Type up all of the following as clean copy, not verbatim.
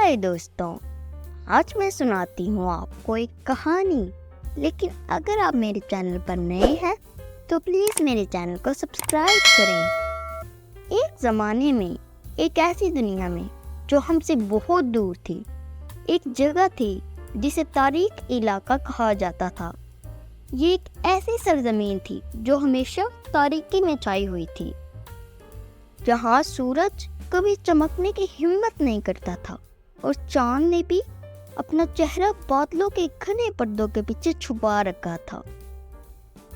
हाय दोस्तों, आज मैं सुनाती हूँ आपको एक कहानी। लेकिन अगर आप मेरे चैनल पर नए हैं तो प्लीज़ मेरे चैनल को सब्सक्राइब करें। एक ज़माने में एक ऐसी दुनिया में जो हमसे बहुत दूर थी, एक जगह थी जिसे तारीख इलाका कहा जाता था। ये एक ऐसी सरजमीन थी जो हमेशा तारीकी में छाई हुई थी, जहाँ सूरज कभी चमकने की हिम्मत नहीं करता था और चांद ने भी अपना चेहरा बादलों के घने पर्दों के पीछे छुपा रखा था।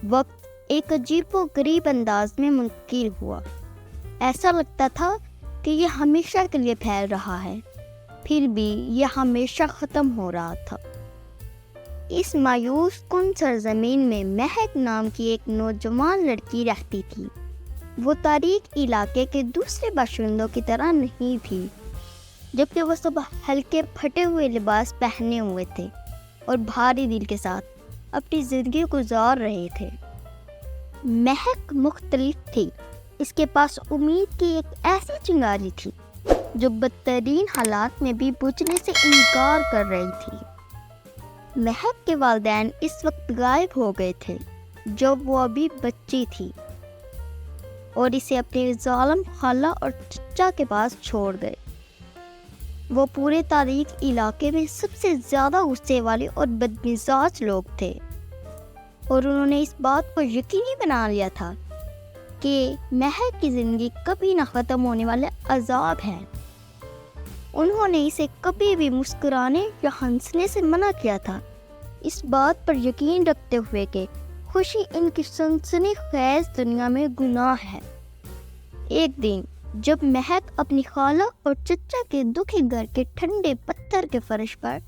वक्त एक अजीबोगरीब अंदाज में मुनकिल हुआ। ऐसा लगता था कि यह हमेशा के लिए फैल रहा है, फिर भी यह हमेशा ख़त्म हो रहा था। इस मायूस कुन सरजमीन में महक नाम की एक नौजवान लड़की रहती थी। वो तारीख इलाके के दूसरे बाशिंदों की तरह नहीं थी, जबकि वो सब हल्के फटे हुए लिबास पहने हुए थे और भारी दिल के साथ अपनी ज़िंदगी गुजार रहे थे। महक मुख्तलिफ थी। इसके पास उम्मीद की एक ऐसी चिंगारी थी जो बदतरीन हालात में भी बुझने से इनकार कर रही थी। महक के वालिदैन इस वक्त गायब हो गए थे जब वो अभी बच्ची थी और इसे अपने जालिम खाला और चचा के पास छोड़ गए। वो पूरे तारीख इलाके में सबसे ज़्यादा गुस्से वाले और बदमिजाज लोग थे और उन्होंने इस बात को यकीनी बना लिया था कि महक की ज़िंदगी कभी ना ख़त्म होने वाले अजाब है। उन्होंने इसे कभी भी मुस्कुराने या हंसने से मना किया था, इस बात पर यकीन रखते हुए कि खुशी इनकी सनसनीखेज दुनिया में गुनाह है। एक दिन जब महक अपनी खाला और चचा के दुखी घर के ठंडे पत्थर के फर्श पर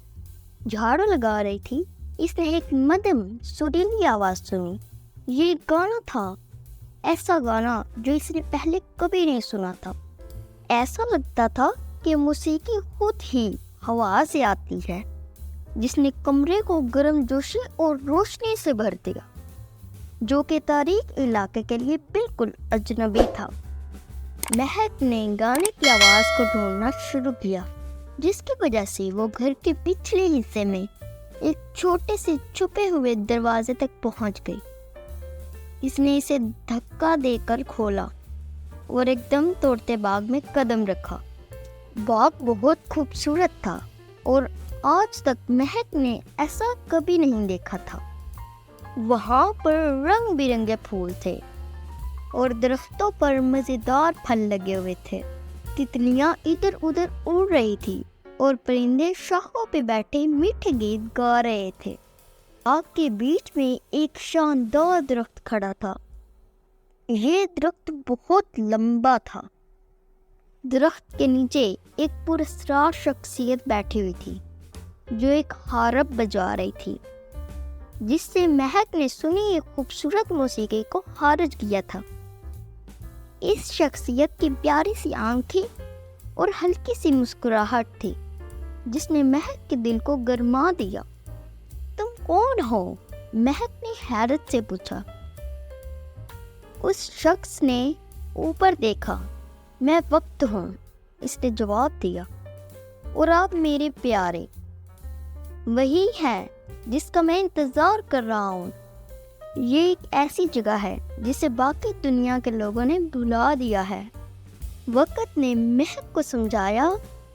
झाड़ू लगा रही थी, इसने एक मध्यम सुरीली आवाज़ सुनी। ये गाना था, ऐसा गाना जो इसने पहले कभी नहीं सुना था। ऐसा लगता था कि मौसीकी खुद ही हवा से आती है, जिसने कमरे को गर्मजोशी और रोशनी से भर दिया, जो कि तारीख इलाके के लिए बिल्कुल अजनबी था। महक ने गाने की आवाज़ को ढूंढना शुरू किया, जिसकी वजह से वो घर के पिछले हिस्से में एक छोटे से छुपे हुए दरवाजे तक पहुंच गई। इसने इसे धक्का देकर खोला और एकदम तोड़ते बाग में कदम रखा। बाग बहुत खूबसूरत था और आज तक महक ने ऐसा कभी नहीं देखा था। वहाँ पर रंग बिरंगे फूल थे और दरख्तों पर मज़ेदार फल लगे हुए थे। तितलियाँ इधर उधर उड़ रही थी और परिंदे शाखों पे बैठे मीठे गीत गा रहे थे। आग के बीच में एक शानदार दरख्त खड़ा था। ये दरख्त बहुत लंबा था। दरख्त के नीचे एक पुरस्कार शख्सियत बैठी हुई थी जो एक हारब बजा रही थी, जिससे महक ने सुनी एक खूबसूरत मौसीकी को खारिज किया था। इस शख्सियत की प्यारी सी आंखें और हल्की सी मुस्कुराहट थी, जिसने महक के दिल को गरमा दिया। तुम कौन हो? महक ने हैरत से पूछा। उस शख्स ने ऊपर देखा। मैं वक्त हूँ, इसने जवाब दिया। और आप मेरे प्यारे, वही है जिसका मैं इंतज़ार कर रहा हूँ। ये एक ऐसी जगह है जिसे बाकी दुनिया के लोगों ने भुला दिया है। वक्त ने महक को समझाया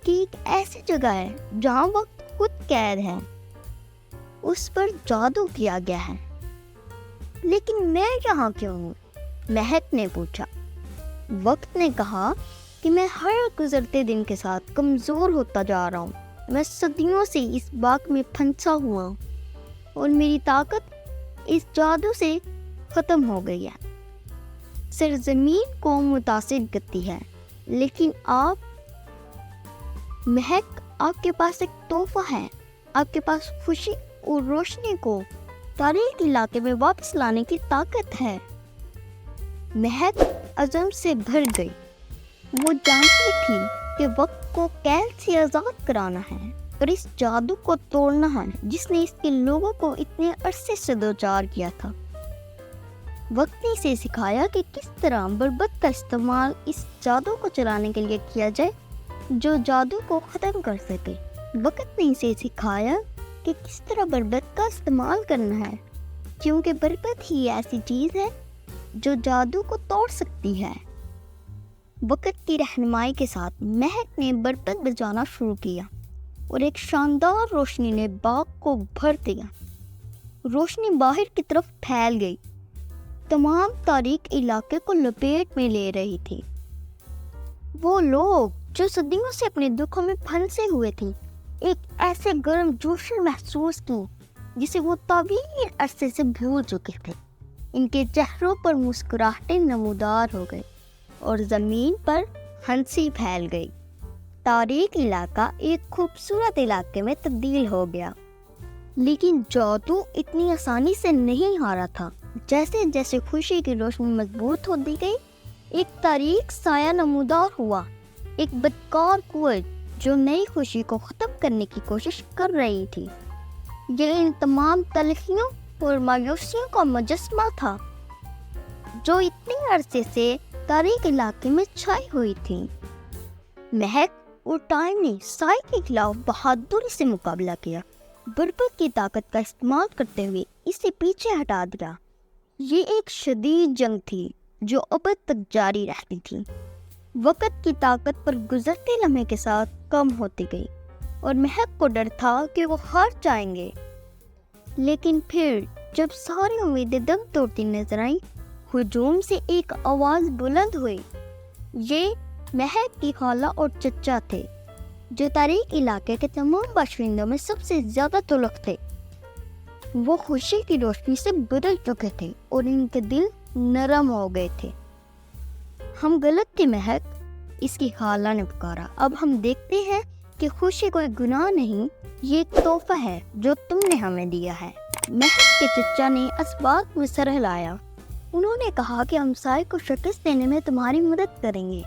कि एक ऐसी जगह है जहाँ वक्त खुद कैद है, उस पर जादू किया गया है। लेकिन मैं यहाँ क्यों हूँ? महक ने पूछा। वक्त ने कहा कि मैं हर गुजरते दिन के साथ कमज़ोर होता जा रहा हूँ। मैं सदियों से इस बाग में फंसा हुआ हूँ और मेरी ताकत इस जादू से ख़त्म हो गई है। सरजमीन को मुतासिर करती है, लेकिन आप महक, आपके पास एक तोहफा है। आपके पास खुशी और रोशनी को तारीख इलाके में वापस लाने की ताकत है। महक अज़म से भर गई। वो जानती थी कि वक्त को कैद से आज़ाद कराना है और इस जादू को तोड़ना है जिसने इसके लोगों को इतने अरसे से दो चार किया था। वक्त ने इसे सिखाया कि किस तरह बरबत का इस्तेमाल इस जादू को चलाने के लिए किया जाए جو جادو کو ختم کر سکے۔ وقت نے اسے سکھایا کہ کس طرح بربط کا استعمال کرنا ہے، کیونکہ بربط ہی ایسی چیز ہے جو جادو کو توڑ سکتی ہے۔ وقت کی رہنمائی کے ساتھ مہک نے بربط بجانا شروع کیا اور ایک شاندار روشنی نے باغ کو بھر دیا۔ روشنی باہر کی طرف پھیل گئی، تمام تاریک علاقے کو لپیٹ میں لے رہی تھی۔ وہ لوگ جو صدیوں سے اپنے دکھوں میں پھنسے ہوئے تھے، ایک ایسے گرم جوشی محسوس کی جسے وہ طویل عرصے سے بھول چکے تھے۔ ان کے چہروں پر مسکراہٹیں نمودار ہو گئی اور زمین پر ہنسی پھیل گئی۔ تاریک علاقہ ایک خوبصورت علاقے میں تبدیل ہو گیا، لیکن جادو اتنی آسانی سے نہیں ہارا تھا۔ جیسے جیسے خوشی کی روشنی مضبوط ہوتی گئی، ایک تاریک سایہ نمودار ہوا، ایک بدکار قوت جو نئی خوشی کو ختم کرنے کی کوشش کر رہی تھی۔ یہ ان تمام تلخیوں اور مایوسیوں کا مجسمہ تھا جو اتنے عرصے سے تاریک علاقے میں چھائی ہوئی تھی۔ مہک اور ٹائم نے سائے کے خلاف بہادری سے مقابلہ کیا، بربط کی طاقت کا استعمال کرتے ہوئے اسے پیچھے ہٹا دیا۔ یہ ایک شدید جنگ تھی جو ابد تک جاری رہتی تھی۔ وقت کی طاقت پر گزرتے لمحے کے ساتھ کم ہوتی گئی اور مہک کو ڈر تھا کہ وہ ہار جائیں گے۔ لیکن پھر جب ساری امیدیں دم توڑتی نظر آئیں، ہجوم سے ایک آواز بلند ہوئی۔ یہ مہک کی خالہ اور چچا تھے، جو تاریک علاقے کے تمام باشندوں میں سب سے زیادہ تلخ تھے۔ وہ خوشی کی روشنی سے بدل چکے تھے اور ان کے دل نرم ہو گئے تھے۔ ہم غلط تھے مہک، اس کی خالہ نے پکارا۔ اب ہم دیکھتے ہیں کہ خوشی کوئی گناہ نہیں، یہ ایک تحفہ ہے جو تم نے ہمیں دیا ہے۔ مہک کے چچا نے اسباق میں سر ہلایا۔ انہوں نے کہا کہ ہم سائے کو شکست دینے میں تمہاری مدد کریں گے،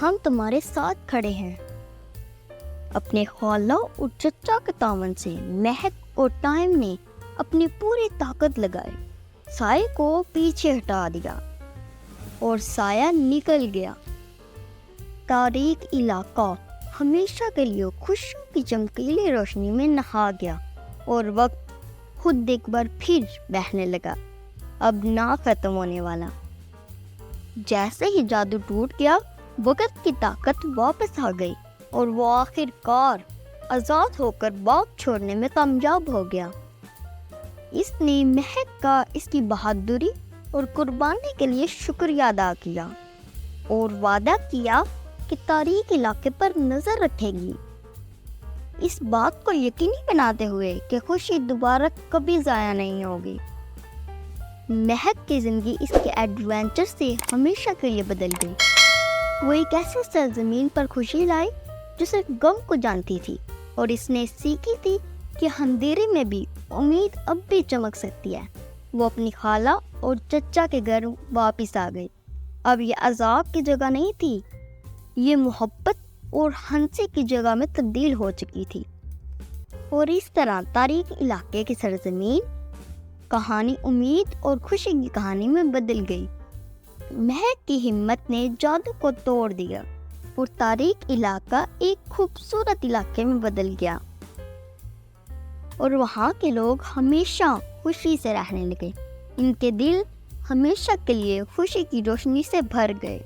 ہم تمہارے ساتھ کھڑے ہیں۔ اپنے خالہ اور چچا کے تعاون سے مہک اور ٹائم نے اپنی پوری طاقت لگائی، سائے کو پیچھے ہٹا دیا اور سایہ نکل گیا۔ تاریک علاقہ ہمیشہ کے لیے خوشیوں کی چمکیلی روشنی میں نہا گیا اور وقت خود ایک بار پھر بہنے لگا، اب نہ ختم ہونے والا۔ جیسے ہی جادو ٹوٹ گیا، وقت کی طاقت واپس آ گئی اور وہ آخر کار آزاد ہو کر باغ چھوڑنے میں کامیاب ہو گیا۔ اس نے مہک کا اس کی بہادری اور قربانی کے لیے شکریہ ادا کیا اور وعدہ کیا کہ تاریک علاقے پر نظر رکھے گی، اس بات کو یقینی بناتے ہوئے کہ خوشی دوبارہ کبھی ضائع نہیں ہوگی۔ مہک کی زندگی اس کے ایڈونچر سے ہمیشہ کے لیے بدل گئی۔ وہ ایک ایسے سرزمین پر خوشی لائی جو صرف غم کو جانتی تھی، اور اس نے سیکھی تھی کہ اندھیرے میں بھی امید اب بھی چمک سکتی ہے۔ وہ اپنی خالہ اور چچا کے گھر واپس آ گئی۔ اب یہ عذاب کی جگہ نہیں تھی، یہ محبت اور ہنسی کی جگہ میں تبدیل ہو چکی تھی۔ اور اس طرح تاریک علاقے کی سرزمین کہانی امید اور خوشی کی کہانی میں بدل گئی۔ مہک کی ہمت نے جادو کو توڑ دیا اور تاریک علاقہ ایک خوبصورت علاقے میں بدل گیا، اور وہاں کے لوگ ہمیشہ خوشی سے رہنے لگے۔ ان کے دل ہمیشہ کے لیے خوشی کی روشنی سے بھر گئے۔